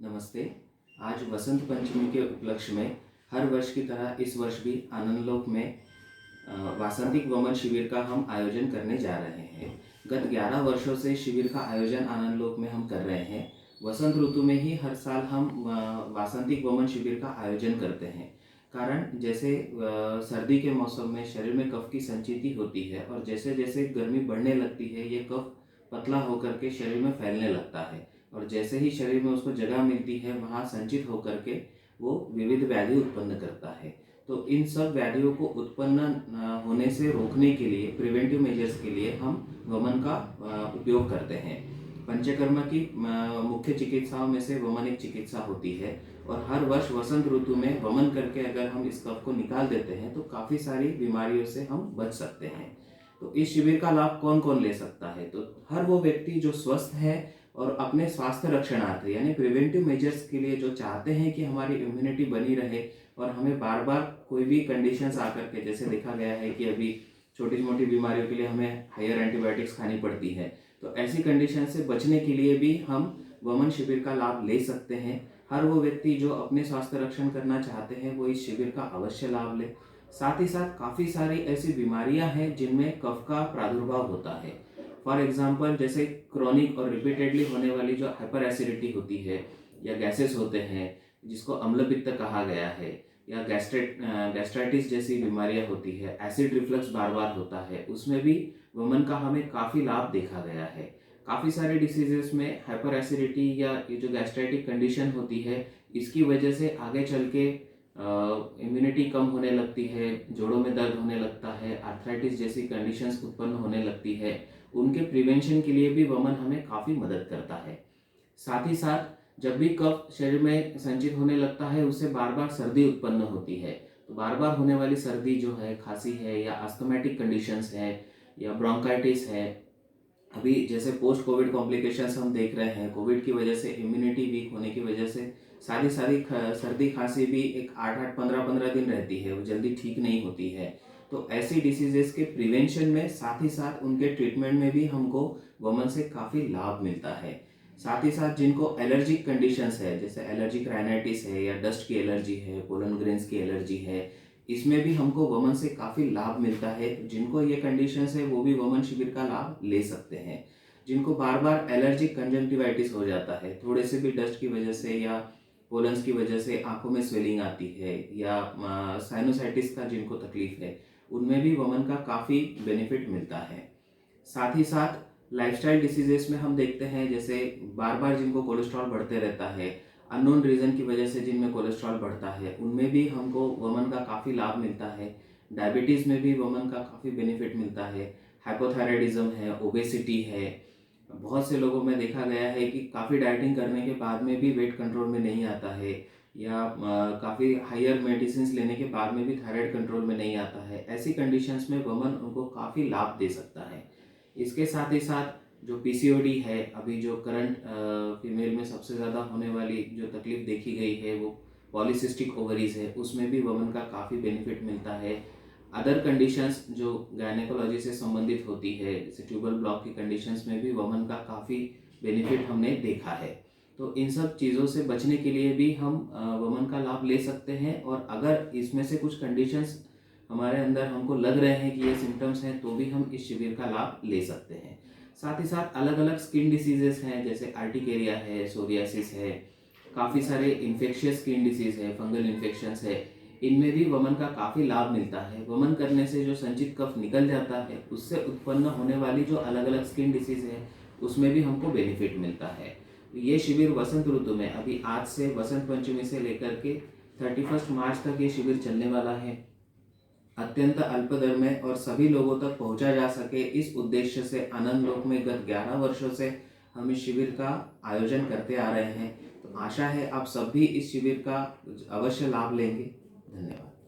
नमस्ते। आज वसंत पंचमी के उपलक्ष्य में हर वर्ष की तरह इस वर्ष भी आनंदलोक में वासंतिक वमन शिविर का हम आयोजन करने जा रहे हैं। गत 11 वर्षों से शिविर का आयोजन आनंदलोक में हम कर रहे हैं। वसंत ऋतु में ही हर साल हम वासंतिक वमन शिविर का आयोजन करते हैं। कारण जैसे सर्दी के मौसम में शरीर में कफ की संचिति होती है और जैसे जैसे गर्मी बढ़ने लगती है ये कफ पतला होकर के शरीर में फैलने लगता है और जैसे ही शरीर में उसको जगह मिलती है वहाँ संचित होकर के वो विविध व्याधि उत्पन्न करता है। तो इन सब व्याधियों को उत्पन्न होने से रोकने के लिए प्रिवेंटिव मेजर्स के लिए हम वमन का उपयोग करते हैं। पंचकर्म की मुख्य चिकित्साओं में से वमन एक चिकित्सा होती है और हर वर्ष वसंत ऋतु में वमन करके अगर हम इस कफ को निकाल देते हैं तो काफ़ी सारी बीमारियों से हम बच सकते हैं। तो इस शिविर का लाभ कौन कौन ले सकता है? तो हर वो व्यक्ति जो स्वस्थ है और अपने स्वास्थ्य रक्षणार्थ यानी प्रिवेंटिव मेजर्स के लिए जो चाहते हैं कि हमारी इम्यूनिटी बनी रहे और हमें बार बार कोई भी कंडीशंस आकर के, जैसे देखा गया है कि अभी छोटी मोटी बीमारियों के लिए हमें हायर एंटीबायोटिक्स खानी पड़ती है, तो ऐसी कंडीशन से बचने के लिए भी हम वमन शिविर का लाभ ले सकते हैं। हर वो व्यक्ति जो अपने स्वास्थ्य रक्षण करना चाहते हैं वो इस शिविर का अवश्य लाभ ले। साथ ही साथ काफ़ी सारी ऐसी बीमारियां हैं जिनमें कफ का प्रादुर्भाव होता है। फॉर एग्जाम्पल जैसे क्रॉनिक और रिपीटेडली होने वाली जो हाइपर एसिडिटी होती है या गैसेस होते हैं जिसको अम्लपित्त कहा गया है, या गैस्ट्राइटिस जैसी बीमारियां होती है, एसिड रिफ्लक्स बार बार होता है, उसमें भी वमन का हमें काफ़ी लाभ देखा गया है। काफ़ी सारे डिसीजेस में हाइपर एसिडिटी या ये जो गैस्ट्राइटिक कंडीशन होती है इसकी वजह से आगे चल के इम्यूनिटी कम होने लगती है, जोड़ों में दर्द होने लगता है, आर्थराइटिस जैसी कंडीशंस उत्पन्न होने लगती है। उनके प्रिवेंशन के लिए भी वमन हमें काफ़ी मदद करता है। साथ ही साथ जब भी कफ शरीर में संचित होने लगता है उससे बार बार सर्दी उत्पन्न होती है। तो बार बार होने वाली सर्दी जो है, खांसी है या अस्थमैटिक कंडीशंस है या ब्रोंकाइटिस है, अभी जैसे पोस्ट कोविड कॉम्प्लिकेशंस हम देख रहे हैं, कोविड की वजह से इम्यूनिटी वीक होने की वजह से सारी सारी सर्दी खांसी भी एक 8-8 15-15 दिन रहती है, वो जल्दी ठीक नहीं होती है। तो ऐसी डिसीजेस के प्रिवेंशन में साथ ही साथ उनके ट्रीटमेंट में भी हमको वमन से काफ़ी लाभ मिलता है। साथ ही साथ जिनको एलर्जिक कंडीशंस है, जैसे एलर्जिक राइनाइटिस है या डस्ट की एलर्जी है, पोलन ग्रेन्स की एलर्जी है, इसमें भी हमको वमन से काफ़ी लाभ मिलता है। जिनको ये कंडीशंस है वो भी वमन शिविर का लाभ ले सकते हैं। जिनको बार बार एलर्जिक कंजंक्टिवाइटिस हो जाता है, थोड़े से भी डस्ट की वजह से या पोलन्स की वजह से आंखों में स्वेलिंग आती है या साइनोसाइटिस का जिनको तकलीफ है, उनमें भी वमन का काफ़ी बेनिफिट मिलता है। साथ ही साथ लाइफस्टाइल डिसीजेस में हम देखते हैं जैसे बार बार जिनको कोलेस्ट्रॉल बढ़ते रहता है, अननोन रीज़न की वजह से जिनमें कोलेस्ट्रॉल बढ़ता है, उनमें भी हमको वमन का काफ़ी लाभ मिलता है। डायबिटीज़ में भी वमन का काफ़ी बेनिफिट मिलता है। हाइपोथायराइडिज्म है, ओबेसिटी है, बहुत से लोगों में देखा गया है कि काफ़ी डाइटिंग करने के बाद में भी वेट कंट्रोल में नहीं आता है, या काफ़ी हायर मेडिसिन लेने के बाद में भी थायराइड कंट्रोल में नहीं आता है। ऐसी कंडीशंस में वमन उनको काफ़ी लाभ दे सकता है। इसके साथ ही साथ जो पीसीओडी है, अभी जो करंट फीमेल में सबसे ज़्यादा होने वाली जो तकलीफ देखी गई है वो पॉलीसिस्टिक ओवरीज है, उसमें भी वमन का काफ़ी बेनिफिट मिलता है। अदर कंडीशंस जो गायनेकोलॉजी से संबंधित होती है, जैसे ट्यूबल ब्लॉक की कंडीशंस में भी वमन का काफ़ी बेनिफिट हमने देखा है। तो इन सब चीज़ों से बचने के लिए भी हम वमन का लाभ ले सकते हैं, और अगर इसमें से कुछ कंडीशंस हमारे अंदर हमको लग रहे हैं कि ये सिम्टम्स हैं तो भी हम इस शिविर का लाभ ले सकते हैं। साथ ही साथ अलग अलग स्किन डिसीजेस हैं, जैसे आर्टिकेरिया है, सोरियासिस है, काफ़ी सारे इन्फेक्शियस स्किन डिसीज है, फंगल इन्फेक्शंस है, इनमें भी वमन का काफ़ी लाभ मिलता है। वमन करने से जो संचित कफ निकल जाता है उससे उत्पन्न होने वाली जो अलग अलग स्किन डिसीज है उसमें भी हमको बेनिफिट मिलता है। ये शिविर वसंत ऋतु में अभी आज से वसंत पंचमी से लेकर के 31 मार्च तक ये शिविर चलने वाला है। अत्यंत अल्प दर में और सभी लोगों तक पहुंचा जा सके, इस उद्देश्य से आनंदलोक में गत 11 वर्षों से हम इस शिविर का आयोजन करते आ रहे हैं। तो आशा है आप सब भी इस शिविर का अवश्य लाभ लेंगे। धन्यवाद।